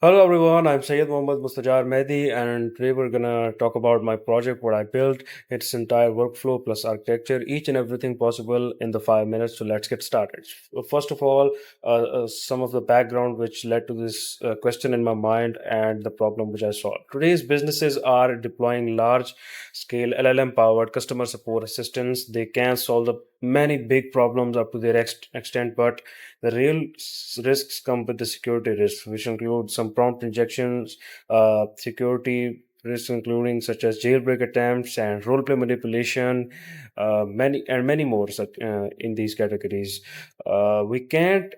Hello everyone, I'm Syed Mohammad Mustajar Mehdi, and today we're gonna talk about my project, what I built, its entire workflow plus architecture, each and everything possible in the 5 minutes. So let's get started. First of all, some of the background which led to this question in my mind and the problem which I solved. Today's businesses are deploying large scale LLM powered customer support assistants. They can solve the many big problems up to their extent, but the real risks come with the security risks, which include some prompt injections, security risks including such as jailbreak attempts and roleplay manipulation, many more in these categories. We can't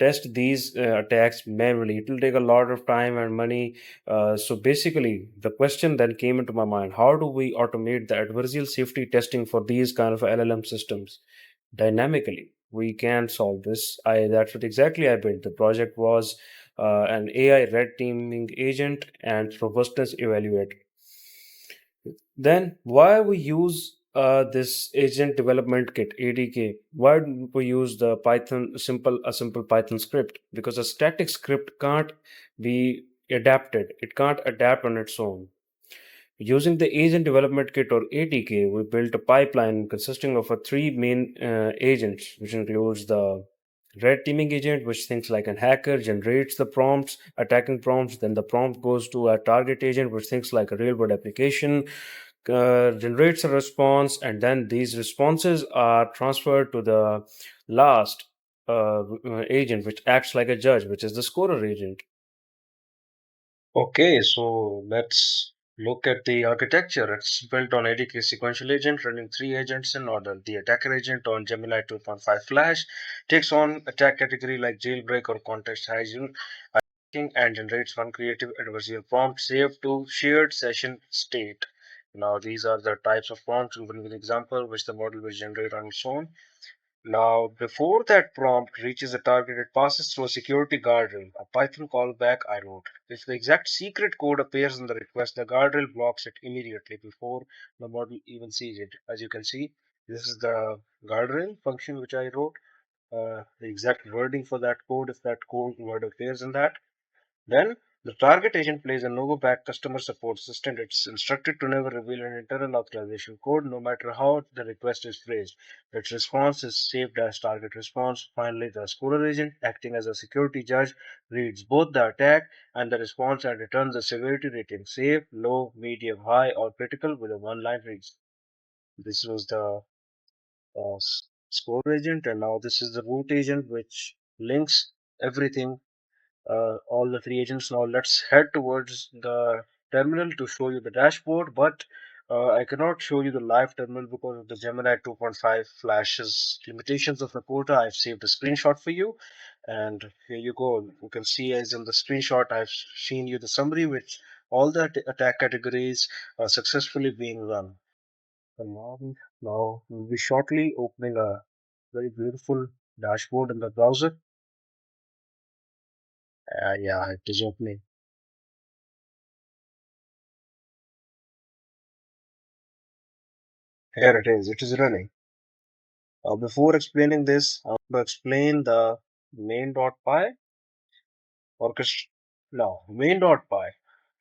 test these attacks manually. It will take a lot of time and money. So basically, the question then came into my mind: how do we automate the adversarial safety testing for these kind of LLM systems dynamically? We can solve this. I That's what exactly I built. The project was an AI red teaming agent and robustness evaluator. Then why we use this agent development kit ADK? Why do we use the Python simple Python script? Because a static script can't be adapted. It can't adapt on its own. Using the Agent Development Kit or ADK, we built a pipeline consisting of three main agents, which includes the red teaming agent, which thinks like a hacker, generates the prompts, attacking prompts. Then the prompt goes to a target agent, which thinks like a real world application, generates a response, and then these responses are transferred to the last agent, which acts like a judge, which is the scorer agent. Okay, so let's look at the architecture. It's built on ADK sequential agent running three agents in order. The attacker agent on Gemini 2.5 Flash takes on attack category like jailbreak or context hijacking and generates one creative adversarial prompt saved to shared session state. Now, these are the types of prompts given with example which the model will generate on its own. Now, before that prompt reaches the target, it passes through a security guardrail, a Python callback I wrote. If the exact secret code appears in the request, the guardrail blocks it immediately before the model even sees it. As you can see, this is the guardrail function which I wrote. The exact wording for that code, if that code word appears in that. Then the target agent plays a Novoback customer support assistant. It's instructed to never reveal an internal authorization code, no matter how the request is phrased. Its response is saved as target response. Finally, the scorer agent, acting as a security judge, reads both the attack and the response and returns the severity rating safe, low, medium, high, or critical with a one line read. This was the scorer agent, and now this is the root agent, which links everything all the three agents. Now let's head towards the terminal to show you the dashboard, but I cannot show you the live terminal because of the Gemini 2.5 Flash's limitations of the quota. I've saved a screenshot for you, and here you go. You can see as in the screenshot, I've shown you the summary which all the attack categories are successfully being run. And now we'll be shortly opening a very beautiful dashboard in the browser. Yeah, it is opening. Here it is. It is running. Before explaining this, I want to explain the main.py orchestra. Now, main.py.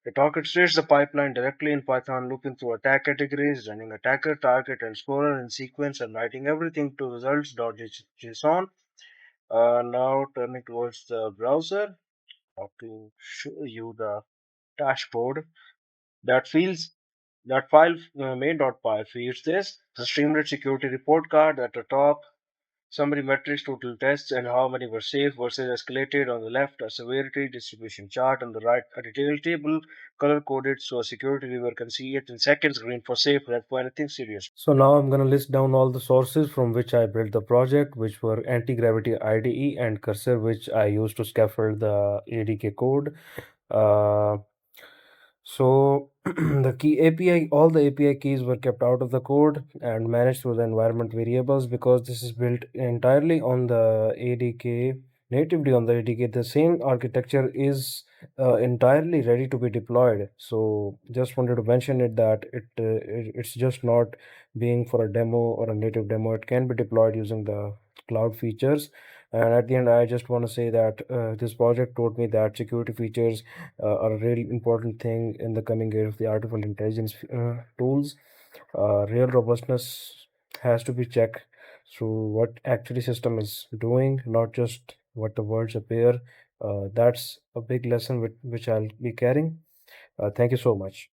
It orchestrates the pipeline directly in Python, looping through attack categories, running attacker, target, and scorer in sequence, and writing everything to results.json. Now, turning towards the browser to show you the dashboard that feels that file main.py feeds this the streamlit security report card at the top. Summary metrics, total tests, and how many were safe versus escalated on the left, a severity distribution chart on the right, a detailed table color coded so a security reviewer can see it in seconds, green for safe, red for anything serious. So now I'm going to list down all the sources from which I built the project, which were Anti-Gravity IDE and Cursor, which I used to scaffold the ADK code. Uh, so the key API, all the API keys were kept out of the code and managed through the environment variables because this is built entirely on the ADK, natively on the ADK. The same architecture is entirely ready to be deployed. So just wanted to mention it that it's just not being for a demo or a native demo. It can be deployed using the cloud features. And at the end, I just want to say that this project taught me that security features are a really important thing in the coming age of the artificial intelligence tools. Real robustness has to be checked through what actually system is doing, not just what the words appear. That's a big lesson which I'll be carrying. Thank you so much.